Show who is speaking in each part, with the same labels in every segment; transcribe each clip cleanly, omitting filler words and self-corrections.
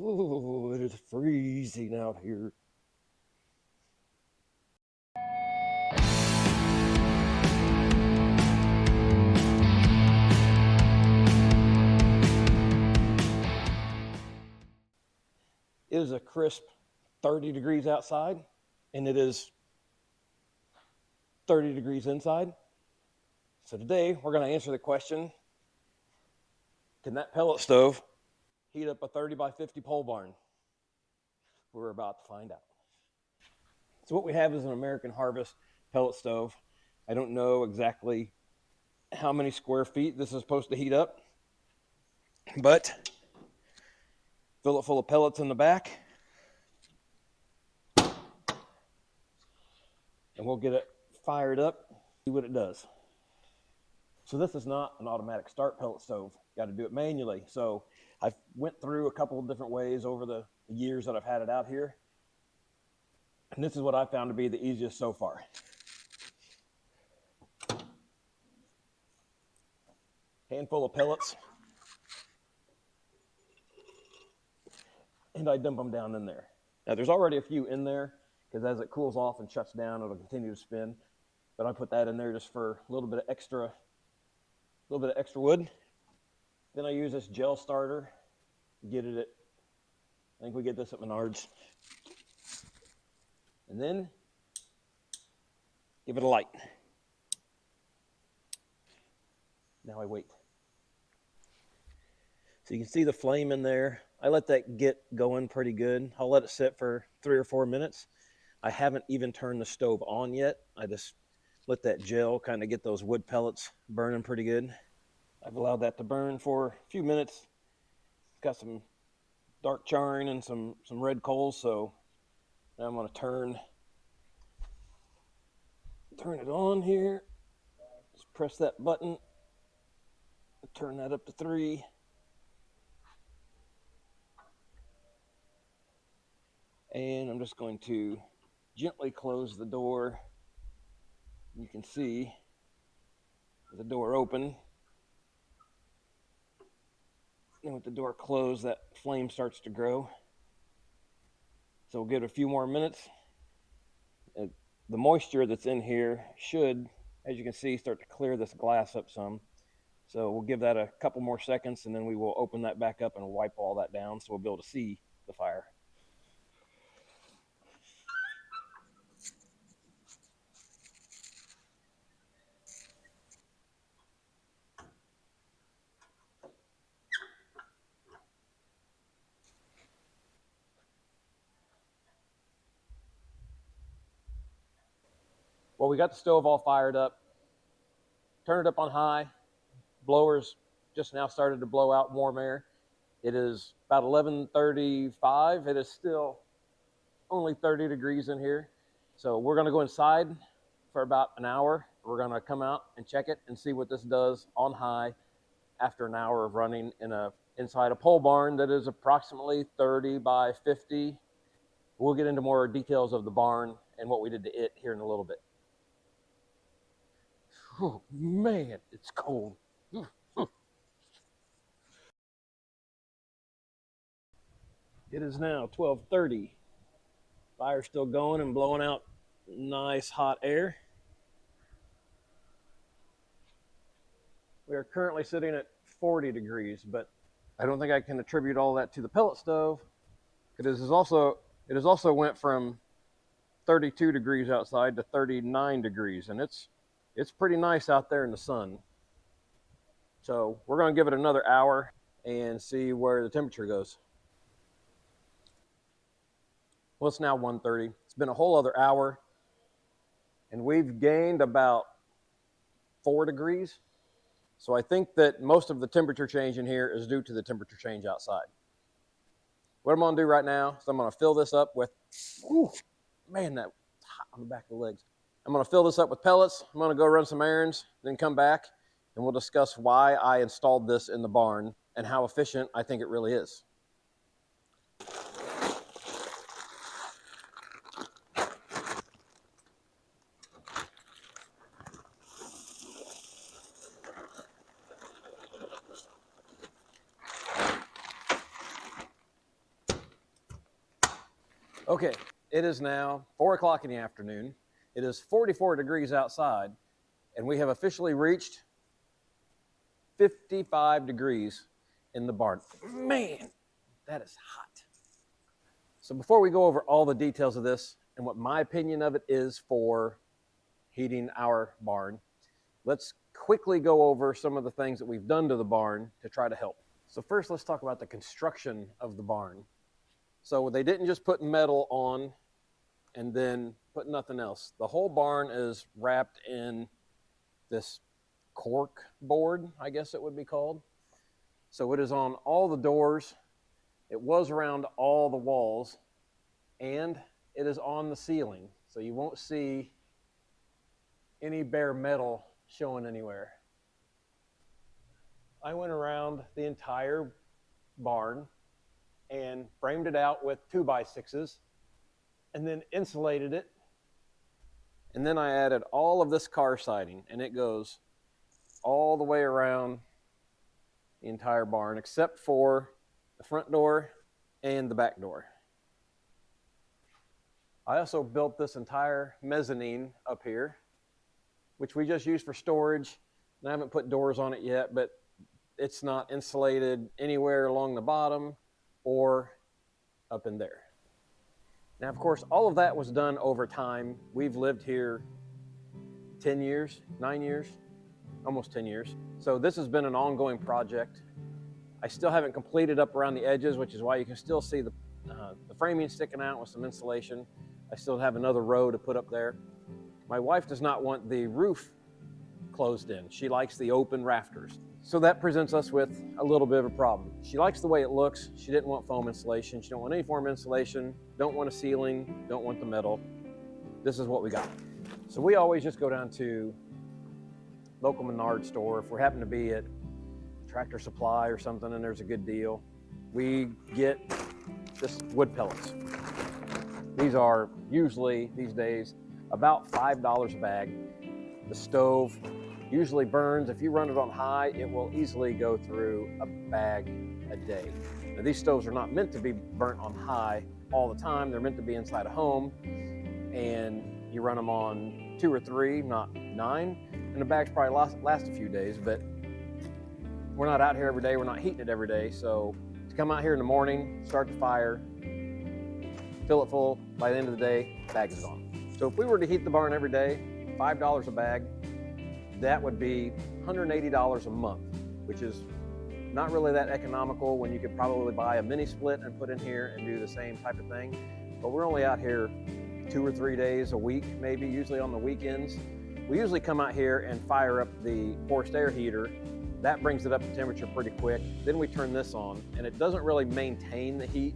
Speaker 1: Oh, it is freezing out here. It is a crisp 30 degrees outside, and it is 30 degrees inside. So today we're going to answer the question, can that pellet stove heat up a 30 by 50 pole barn? We're about to find out. So what we have is an American Harvest pellet stove. I don't know exactly how many square feet this is supposed to heat up, but fill it full of pellets in the back, and we'll get it fired up, see what it does. So this is not an automatic start pellet stove. Got to do it manually. So I went through a couple of different ways over the years that I've had it out here, and this is what I found to be the easiest so far. Handful of pellets, and I dump them down in there. Now there's already a few in there because as it cools off and shuts down, it'll continue to spin. But I put that in there just for a little bit of extra wood. Then I use this gel starter. Get it at, I think we get this at Menards. And then give it a light. Now I wait. So you can see the flame in there. I let that get going pretty good. I'll let it sit for 3 or 4 minutes. I haven't even turned the stove on yet. I just let that gel kind of get those wood pellets burning pretty good. I've allowed that to burn for a few minutes. Got some dark charring and some red coals, so now I'm going to turn it on here. Just press that button. Turn that up to 3. And I'm just going to gently close the door. You can see the door open. And with the door closed, that flame starts to grow. So we'll give it a few more minutes. The moisture that's in here should, as you can see, start to clear this glass up some. So we'll give that a couple more seconds, and then we will open that back up and wipe all that down so we'll be able to see the fire. Well, we got the stove all fired up. Turned it up on high. Blowers just now started to blow out warm air. It is about 11:35. It is still only 30 degrees in here. So we're going to go inside for about an hour. We're going to come out and check it and see what this does on high after an hour of running inside a pole barn that is approximately 30 by 50. We'll get into more details of the barn and what we did to it here in a little bit. Oh, man, it's cold. It is now 12:30. Fire's still going and blowing out nice hot air. We are currently sitting at 40 degrees, but I don't think I can attribute all that to the pellet stove. It has also went from 32 degrees outside to 39 degrees, and it's pretty nice out there in the sun. So we're going to give it another hour and see where the temperature goes. Well, it's now 1:30. It's been a whole other hour, and we've gained about 4 degrees. So I think that most of the temperature change in here is due to the temperature change outside. What I'm going to do right now is I'm going to fill this up with, man, that hot on the back of the legs. I'm going to fill this up with pellets. I'm going to go run some errands, then come back, and we'll discuss why I installed this in the barn and how efficient I think it really is. Okay, it is now 4 o'clock in the afternoon. It is 44 degrees outside, and we have officially reached 55 degrees in the barn. Man, that is hot. So before we go over all the details of this and what my opinion of it is for heating our barn, let's quickly go over some of the things that we've done to the barn to try to help. So first, let's talk about the construction of the barn. So they didn't just put metal on and then put nothing else. The whole barn is wrapped in this cork board, I guess it would be called. So it is on all the doors, it was around all the walls, and it is on the ceiling. So you won't see any bare metal showing anywhere. I went around the entire barn and framed it out with 2x6s and then insulated it. And then I added all of this car siding, and it goes all the way around the entire barn except for the front door and the back door. I also built this entire mezzanine up here, which we just use for storage. And I haven't put doors on it yet, but it's not insulated anywhere along the bottom or up in there. Now, of course, all of that was done over time. We've lived here 10 years, 9 years, almost 10 years. So this has been an ongoing project. I still haven't completed up around the edges, which is why you can still see the framing sticking out with some insulation. I still have another row to put up there. My wife does not want the roof closed in. She likes the open rafters. So that presents us with a little bit of a problem. She likes the way it looks. She didn't want foam insulation. She don't want any form of insulation, don't want a ceiling, don't want the metal. This is what we got. So we always just go down to local Menard store. If we happen to be at Tractor Supply or something and there's a good deal, we get just wood pellets. These are usually, these days, about $5 a bag. The stove usually burns. If you run it on high, it will easily go through a bag a day. Now, these stoves are not meant to be burnt on high all the time. They're meant to be inside a home, and you run them on 2 or 3, not 9, and the bags probably last a few days, but we're not out here every day. We're not heating it every day. So to come out here in the morning, start the fire, fill it full, by the end of the day, bag is gone. So if we were to heat the barn every day, $5 a bag, that would be $180 a month, which is not really that economical when you could probably buy a mini split and put in here and do the same type of thing. But we're only out here 2 or 3 days a week, maybe, usually on the weekends. We usually come out here and fire up the forced air heater. That brings it up to temperature pretty quick. Then we turn this on, and it doesn't really maintain the heat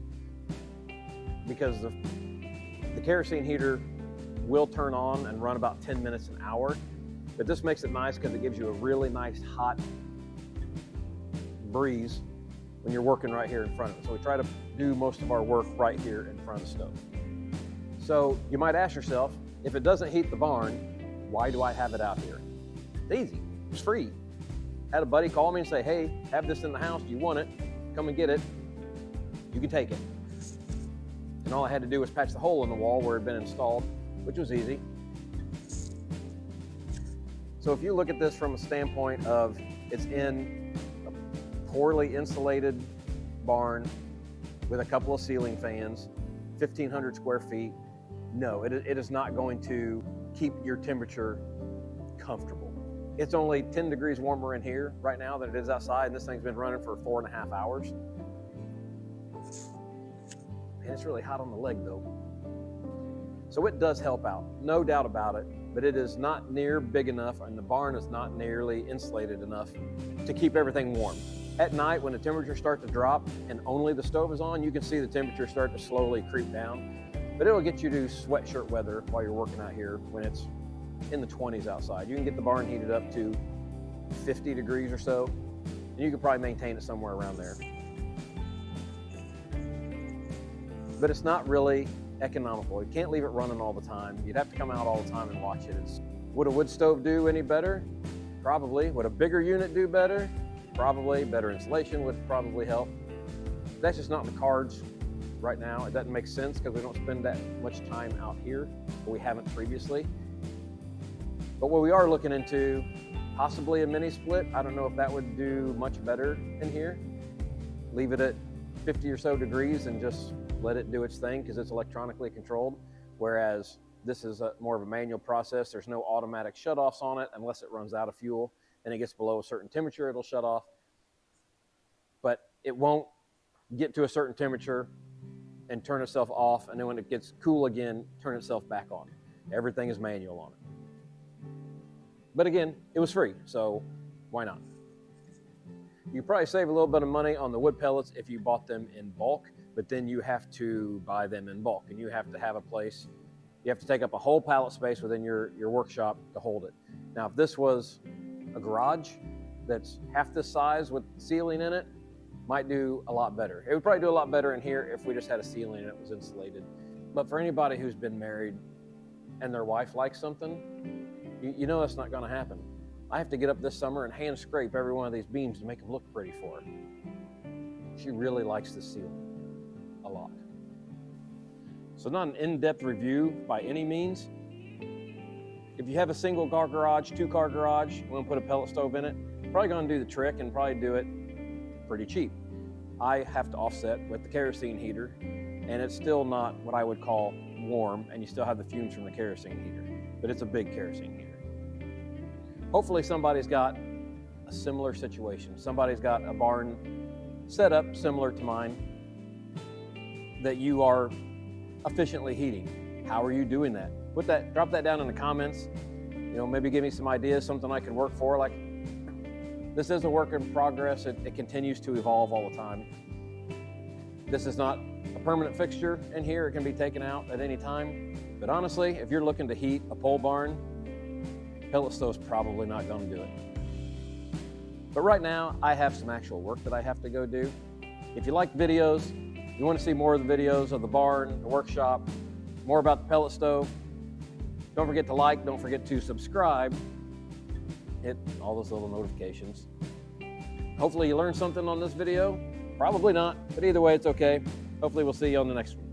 Speaker 1: because the kerosene heater will turn on and run about 10 minutes an hour. But this makes it nice because it gives you a really nice hot breeze when you're working right here in front of it. So we try to do most of our work right here in front of the stove. So you might ask yourself, if it doesn't heat the barn, why do I have it out here? It's easy, it's free. Had a buddy call me and say, hey, have this in the house, do you want it? Come and get it, you can take it. And all I had to do was patch the hole in the wall where it had been installed, which was easy. So if you look at this from a standpoint of it's in a poorly insulated barn with a couple of ceiling fans, 1,500 square feet, no, it is not going to keep your temperature comfortable. It's only 10 degrees warmer in here right now than it is outside, and this thing's been running for 4.5 hours. And it's really hot on the leg though. So it does help out, no doubt about it, but it is not near big enough, and the barn is not nearly insulated enough to keep everything warm. At night, when the temperatures start to drop and only the stove is on, you can see the temperature start to slowly creep down, but it'll get you to sweatshirt weather while you're working out here when it's in the 20s outside. You can get the barn heated up to 50 degrees or so, and you can probably maintain it somewhere around there. But it's not really economical. You can't leave it running all the time. You'd have to come out all the time and watch it. Would a wood stove do any better? Probably. Would a bigger unit do better? Probably. Better insulation would probably help. That's just not in the cards right now. It doesn't make sense because we don't spend that much time out here, but we haven't previously. But what we are looking into, possibly a mini split. I don't know if that would do much better in here. Leave it at 50 or so degrees and just let it do its thing because it's electronically controlled. Whereas this is more of a manual process. There's no automatic shutoffs on it unless it runs out of fuel and it gets below a certain temperature, it'll shut off. But it won't get to a certain temperature and turn itself off, and then when it gets cool again, turn itself back on. Everything is manual on it. But again, it was free, so why not? You probably save a little bit of money on the wood pellets if you bought them in bulk, but then you have to buy them in bulk, and you have to have a place. You have to take up a whole pallet space within your workshop to hold it. Now, if this was a garage that's half this size with ceiling in it, might do a lot better. It would probably do a lot better in here if we just had a ceiling and it was insulated. But for anybody who's been married and their wife likes something, you know that's not gonna happen. I have to get up this summer and hand scrape every one of these beams to make them look pretty for her. She really likes this ceiling a lot. So not an in-depth review by any means. If you have a single car garage, 2-car garage, you want to put a pellet stove in it, probably gonna do the trick and probably do it pretty cheap. I have to offset with the kerosene heater, and it's still not what I would call warm, and you still have the fumes from the kerosene heater, but it's a big kerosene heater. Hopefully somebody's got a similar situation. Somebody's got a barn set up similar to mine that you are efficiently heating. How are you doing that? Drop that down in the comments. You know, maybe give me some ideas, something I can work for. Like, this is a work in progress. It continues to evolve all the time. This is not a permanent fixture in here. It can be taken out at any time. But honestly, if you're looking to heat a pole barn, pellet stove's probably not going to do it. But right now, I have some actual work that I have to go do. If you like videos, you want to see more of the videos of the barn, the workshop, more about the pellet stove, don't forget to like, don't forget to subscribe, hit all those little notifications. Hopefully you learned something on this video. Probably not, but either way, it's okay. Hopefully we'll see you on the next one.